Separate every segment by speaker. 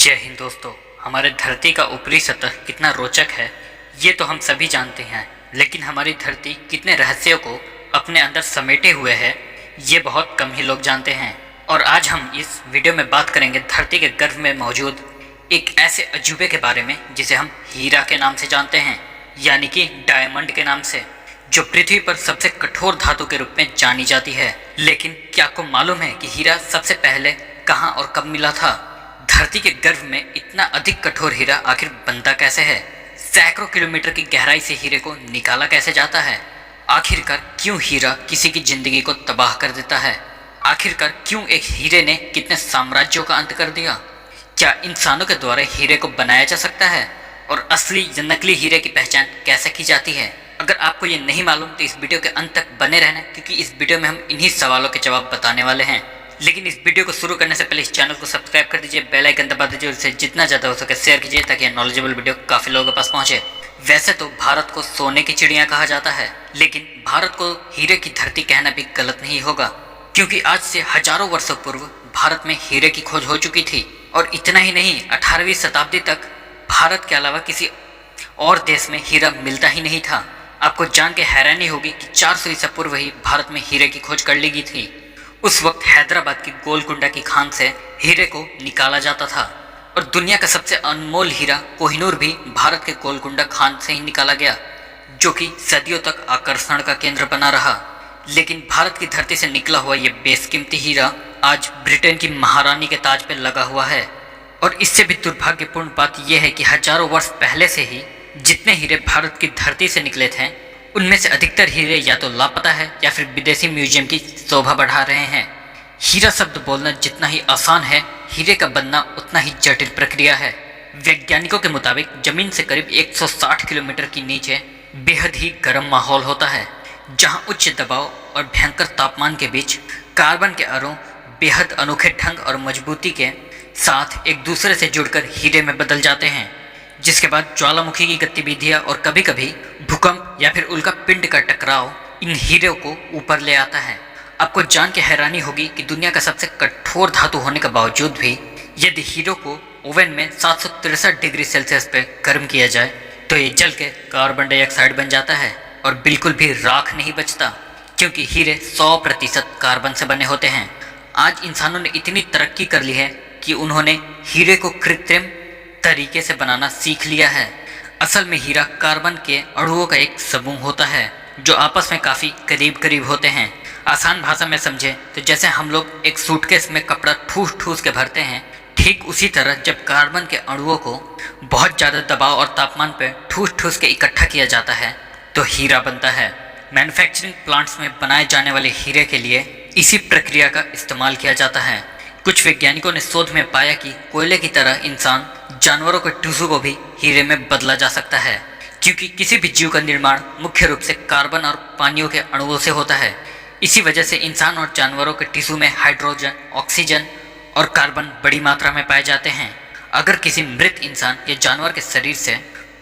Speaker 1: जय हिंद दोस्तों। हमारे धरती का ऊपरी सतह कितना रोचक है ये तो हम सभी जानते हैं, लेकिन हमारी धरती कितने रहस्यों को अपने अंदर समेटे हुए है ये बहुत कम ही लोग जानते हैं। और आज हम इस वीडियो में बात करेंगे धरती के गर्भ में मौजूद एक ऐसे अजूबे के बारे में जिसे हम हीरा के नाम से जानते हैं, यानी कि डायमंड के नाम से, जो पृथ्वी पर सबसे कठोर धातु के रूप में जानी जाती है। लेकिन क्या आपको मालूम है कि हीरा सबसे पहले कहाँ और कब मिला था? धरती के गर्भ में इतना अधिक कठोर हीरा आखिर बनता कैसे है? सैकड़ों किलोमीटर की गहराई से हीरे को निकाला कैसे जाता है? आखिरकार क्यों हीरा किसी की जिंदगी को तबाह कर देता है? आखिरकार क्यों एक हीरे ने कितने साम्राज्यों का अंत कर दिया? क्या इंसानों के द्वारा हीरे को बनाया जा सकता है? और असली या नकली हीरे की पहचान कैसे की जाती है? अगर आपको ये नहीं मालूम तो इस वीडियो के अंत तक बने रहना, क्योंकि इस वीडियो में हम इन्हीं सवालों के जवाब बताने वाले हैं। लेकिन इस वीडियो को शुरू करने से पहले इस चैनल को सब्सक्राइब कर दीजिए, बेल आइकन दबा दीजिए और इसे जितना ज़्यादा हो सके शेयर कीजिए ताकि नॉलेजेबल वीडियो काफ़ी लोगों के पास पहुंचे। वैसे तो भारत को सोने की चिड़िया कहा जाता है, लेकिन भारत को हीरे की धरती कहना भी गलत नहीं होगा, क्योंकि आज से हजारों वर्षों पूर्व भारत में हीरे की खोज हो चुकी थी। और इतना ही नहीं, 18वीं शताब्दी तक भारत के अलावा किसी और देश में हीरा मिलता ही नहीं था। आपको जान के हैरानी होगी कि 400 ईसा पूर्व ही भारत में हीरे की खोज कर ली गई थी। उस वक्त हैदराबाद की गोलकुंडा की खान से हीरे को निकाला जाता था, और दुनिया का सबसे अनमोल हीरा कोहिनूर भी भारत के गोलकुंडा खान से ही निकाला गया, जो कि सदियों तक आकर्षण का केंद्र बना रहा। लेकिन भारत की धरती से निकला हुआ ये बेशकीमती हीरा आज ब्रिटेन की महारानी के ताज पर लगा हुआ है। और इससे भी दुर्भाग्यपूर्ण बात यह है कि हजारों वर्ष पहले से ही जितने हीरे भारत की धरती से निकले थे, उनमें से अधिकतर हीरे या तो लापता है या फिर विदेशी म्यूजियम की शोभा बढ़ा रहे हैं। हीरा शब्द बोलना जितना ही आसान है, हीरे का बनना उतना ही जटिल प्रक्रिया है। वैज्ञानिकों के मुताबिक जमीन से करीब 160 किलोमीटर के नीचे बेहद ही गर्म माहौल होता है, जहां उच्च दबाव और भयंकर तापमान के बीच कार्बन के अणु बेहद अनोखे ढंग और मजबूती के साथ एक दूसरे से जुड़कर हीरे में बदल जाते हैं, जिसके बाद ज्वालामुखी की गतिविधियां और कभी कभी भूकंप या फिर उल्का पिंड का टकराव इन हीरों को ऊपर ले आता है। आपको जान के हैरानी होगी कि दुनिया का सबसे कठोर धातु होने के बावजूद भी यदि हीरो को ओवन में 763 डिग्री सेल्सियस पे गर्म किया जाए तो ये जल के कार्बन डाइऑक्साइड बन जाता है और बिल्कुल भी राख नहीं बचता, क्योंकि हीरे 100% कार्बन से बने होते हैं। आज इंसानों ने इतनी तरक्की कर ली है कि उन्होंने हीरे को कृत्रिम तरीके से बनाना सीख लिया है। असल में हीरा कार्बन के अणुओं का एक समूह होता है जो आपस में काफ़ी करीब करीब होते हैं। आसान भाषा में समझे तो जैसे हम लोग एक सूटकेस में कपड़ा ठूस ठूस के भरते हैं, ठीक उसी तरह जब कार्बन के अणुओं को बहुत ज़्यादा दबाव और तापमान पर ठूस ठूस के इकट्ठा किया जाता है तो हीरा बनता है। मैन्युफैक्चरिंग प्लांट्स में बनाए जाने वाले हीरे के लिए इसी प्रक्रिया का इस्तेमाल किया जाता है। कुछ वैज्ञानिकों ने शोध में पाया कि कोयले की तरह इंसान जानवरों के टिश्यू को भी हीरे में बदला जा सकता है, क्योंकि किसी भी जीव का निर्माण मुख्य रूप से कार्बन और पानियों के अणुओं से होता है। इसी वजह से इंसान और जानवरों के टिश्यू में हाइड्रोजन, ऑक्सीजन और कार्बन बड़ी मात्रा में पाए जाते हैं। अगर किसी मृत इंसान या जानवर के शरीर से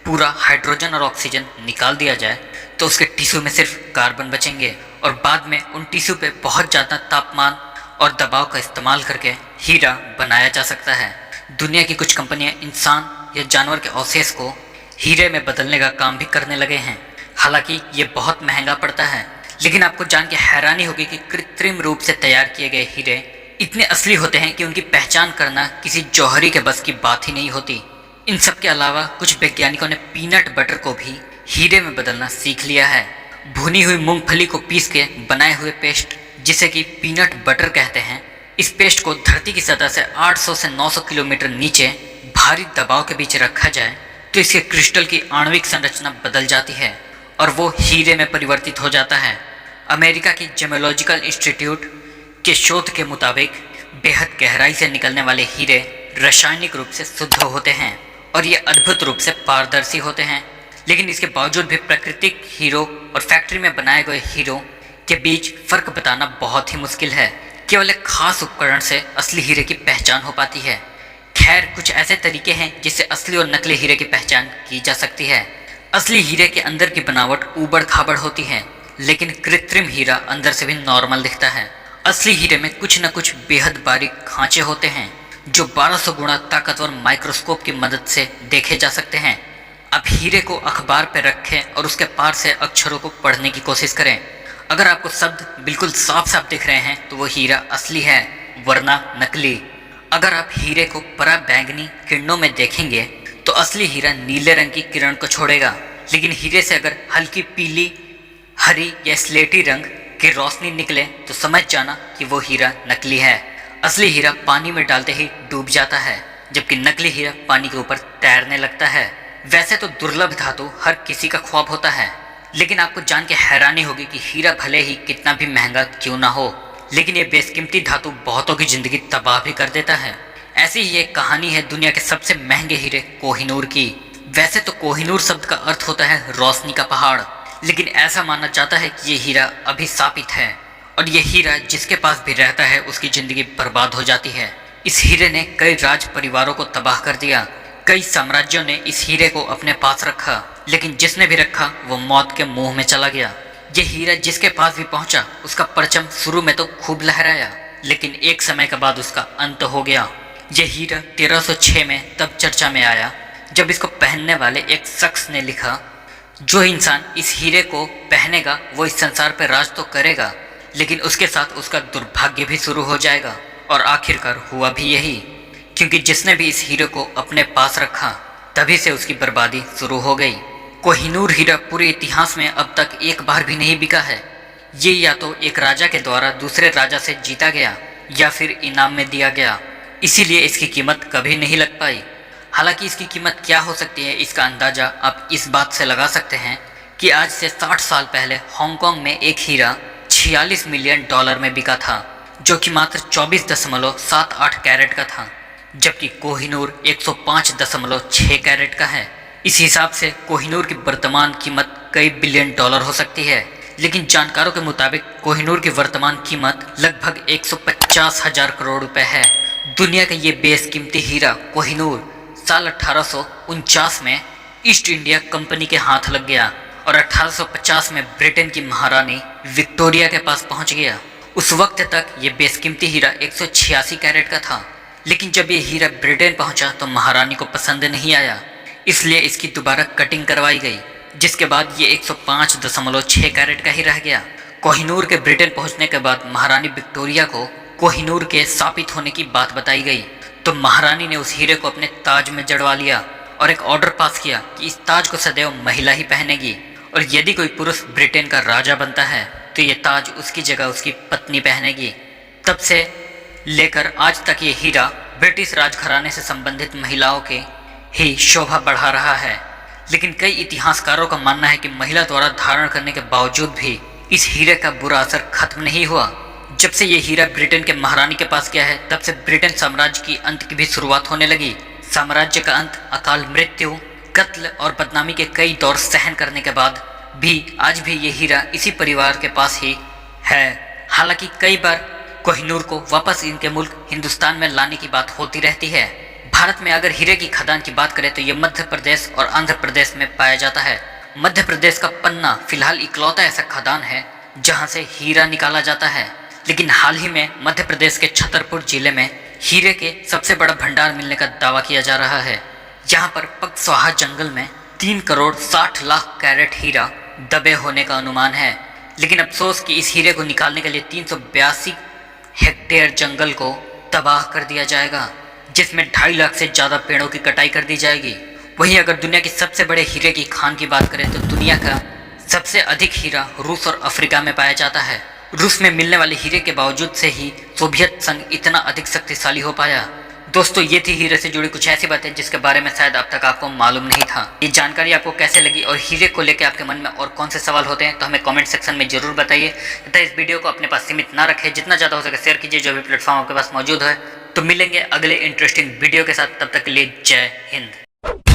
Speaker 1: पूरा हाइड्रोजन और ऑक्सीजन निकाल दिया जाए तो उसके टिश्यू में सिर्फ कार्बन बचेंगे, और बाद में उन टिश्यू पे बहुत ज़्यादा तापमान और दबाव का इस्तेमाल करके हीरा बनाया जा सकता है। दुनिया की कुछ कंपनियां इंसान या जानवर के अवशेष को हीरे में बदलने का काम भी करने लगे हैं। हालांकि ये बहुत महंगा पड़ता है, लेकिन आपको जान के हैरानी होगी कि कृत्रिम रूप से तैयार किए गए हीरे इतने असली होते हैं कि उनकी पहचान करना किसी जौहरी के बस की बात ही नहीं होती। इन सब के अलावा कुछ वैज्ञानिकों ने पीनट बटर को भी हीरे में बदलना सीख लिया है। भुनी हुई मूंगफली को पीस के बनाए हुए पेस्ट, जिसे कि पीनट बटर कहते हैं, इस पेस्ट को धरती की सतह से 800 से 900 किलोमीटर नीचे भारी दबाव के बीच रखा जाए तो इसके क्रिस्टल की आणविक संरचना बदल जाती है और वो हीरे में परिवर्तित हो जाता है। अमेरिका की जेमोलॉजिकल इंस्टीट्यूट के शोध के मुताबिक बेहद गहराई से निकलने वाले हीरे रासायनिक रूप से शुद्ध होते हैं और ये अद्भुत रूप से पारदर्शी होते हैं। लेकिन इसके बावजूद भी प्राकृतिक हीरो और फैक्ट्री में बनाए गए हीरो के बीच फर्क बताना बहुत ही मुश्किल है। केवल एक खास उपकरण से असली हीरे की पहचान हो पाती है। खैर, कुछ ऐसे तरीके हैं जिससे असली और नकली हीरे की पहचान की जा सकती है। असली हीरे के अंदर की बनावट ऊबड़ खाबड़ होती है, लेकिन कृत्रिम हीरा अंदर से भी नॉर्मल दिखता है। असली हीरे में कुछ न कुछ बेहद बारीक खांचे होते हैं जो 1200 गुना ताकतवर माइक्रोस्कोप की मदद से देखे जा सकते हैं। अब हीरे को अखबार पर रखें और उसके पार से अक्षरों को पढ़ने की कोशिश करें। अगर आपको शब्द बिल्कुल साफ साफ दिख रहे हैं तो वो हीरा असली है, वरना नकली। अगर आप हीरे को परा बैंगनी किरणों में देखेंगे तो असली हीरा नीले रंग की किरण को छोड़ेगा, लेकिन हीरे से अगर हल्की पीली, हरी या स्लेटी रंग की रोशनी निकले तो समझ जाना कि वो हीरा नकली है। असली हीरा पानी में डालते ही डूब जाता है, जबकि नकली हीरा पानी के ऊपर तैरने लगता है। वैसे तो दुर्लभ धातु हर किसी का ख्वाब होता है, लेकिन आपको जान के हैरानी होगी कि हीरा भले ही कितना भी महंगा क्यों ना हो, लेकिन ये बेशकीमती धातु बहुतों की जिंदगी तबाह भी कर देता है। ऐसी ही एक कहानी है दुनिया के सबसे महंगे हीरे कोहिनूर की। वैसे तो कोहिनूर शब्द का अर्थ होता है रोशनी का पहाड़, लेकिन ऐसा माना जाता है कि ये हीरा अभिशापित है और ये हीरा जिसके पास भी रहता है उसकी जिंदगी बर्बाद हो जाती है। इस हीरे ने कई राज परिवारों को तबाह कर दिया। कई साम्राज्यों ने इस हीरे को अपने पास रखा, लेकिन जिसने भी रखा वो मौत के मुंह में चला गया। ये हीरा जिसके पास भी पहुंचा उसका परचम शुरू में तो खूब लहराया, लेकिन एक समय के बाद उसका अंत हो गया। ये हीरा 1306 में तब चर्चा में आया जब इसको पहनने वाले एक शख्स ने लिखा, जो इंसान इस हीरे को पहनेगा वो इस संसार पर राज तो करेगा, लेकिन उसके साथ उसका दुर्भाग्य भी शुरू हो जाएगा। और आखिरकार हुआ भी यही, क्योंकि जिसने भी इस हीरे को अपने पास रखा तभी से उसकी बर्बादी शुरू हो गई। कोहिनूर हीरा पूरे इतिहास में अब तक एक बार भी नहीं बिका है। ये या तो एक राजा के द्वारा दूसरे राजा से जीता गया या फिर इनाम में दिया गया, इसीलिए इसकी कीमत कभी नहीं लग पाई। हालांकि इसकी कीमत क्या हो सकती है इसका अंदाजा आप इस बात से लगा सकते हैं कि आज से 60 साल पहले हांगकांग में एक हीरा 46 मिलियन डॉलर में बिका था, जो कि मात्र 24.78 कैरेट का था, जबकि कोहिनूर 105.6 कैरेट का है। इस हिसाब से कोहिनूर की वर्तमान कीमत कई बिलियन डॉलर हो सकती है, लेकिन जानकारों के मुताबिक कोहिनूर की वर्तमान कीमत लगभग 150,000 करोड़ रुपए है। दुनिया का ये बेशकीमती हीरा कोहिनूर साल 1849 में ईस्ट इंडिया कंपनी के हाथ लग गया और 1850 में ब्रिटेन की महारानी विक्टोरिया के पास पहुंच गया। उस वक्त तक ये बेशकीमती हीरा 186 कैरेट का था, लेकिन जब ये हीरा ब्रिटेन पहुंचा तो महारानी को पसंद नहीं आया, इसलिए इसकी दोबारा कटिंग करवाई गई, जिसके बाद ये 105.6 कैरेट का ही रह गया। कोहिनूर के ब्रिटेन पहुंचने के बाद महारानी विक्टोरिया को कोहिनूर के शापित होने की बात बताई गई, तो महारानी ने उस हीरे को अपने ताज में जड़वा लिया और एक ऑर्डर पास किया कि इस ताज को सदैव महिला ही पहनेगी, और यदि कोई पुरुष ब्रिटेन का राजा बनता है तो ये ताज उसकी जगह उसकी पत्नी पहनेगी। तब से लेकर आज तक ये हीरा ब्रिटिश राजघराने से संबंधित महिलाओं के ही शोभा बढ़ा रहा है, लेकिन कई इतिहासकारों का मानना है कि महिला द्वारा धारण करने के बावजूद भी इस हीरे का बुरा असर खत्म नहीं हुआ। जब से ये हीरा ब्रिटेन के महारानी के पास गया है तब से ब्रिटेन साम्राज्य की अंत की भी शुरुआत होने लगी। साम्राज्य का अंत, अकाल मृत्यु, कत्ल और बदनामी के कई दौर सहन करने के बाद भी आज भी ये हीरा इसी परिवार के पास ही है। हालांकि कई बार कोहिनूर को वापस इनके मुल्क हिंदुस्तान में लाने की बात होती रहती है। भारत में अगर हीरे की खदान की बात करें तो ये मध्य प्रदेश और आंध्र प्रदेश में पाया जाता है। मध्य प्रदेश का पन्ना फिलहाल इकलौता ऐसा खदान है जहां से हीरा निकाला जाता है, लेकिन हाल ही में मध्य प्रदेश के छतरपुर जिले में हीरे के सबसे बड़ा भंडार मिलने का दावा किया जा रहा है। यहाँ पर पगस्वाहा जंगल में 3 करोड़ 60 लाख कैरेट हीरा दबे होने का अनुमान है, लेकिन अफसोस कि इस हीरे को निकालने के लिए 382 हेक्टेयर जंगल को तबाह कर दिया जाएगा, जिसमें 2.5 लाख से ज़्यादा पेड़ों की कटाई कर दी जाएगी। वहीं अगर दुनिया की सबसे बड़े हीरे की खान की बात करें तो दुनिया का सबसे अधिक हीरा रूस और अफ्रीका में पाया जाता है। रूस में मिलने वाले हीरे के बावजूद से ही सोवियत संघ इतना अधिक शक्तिशाली हो पाया। दोस्तों, ये थी हीरे से जुड़ी कुछ ऐसी बातें जिसके बारे में शायद अब तक आपको मालूम नहीं था। ये जानकारी आपको कैसे लगी और हीरे को लेकर आपके मन में और कौन से सवाल होते हैं तो हमें कमेंट सेक्शन में जरूर बताइए तथा इस वीडियो को अपने पास सीमित ना रखें, जितना ज़्यादा हो सके शेयर कीजिए जो भी प्लेटफॉर्म आपके पास मौजूद है। तो मिलेंगे अगले इंटरेस्टिंग वीडियो के साथ, तब तक के लिए जय हिंद।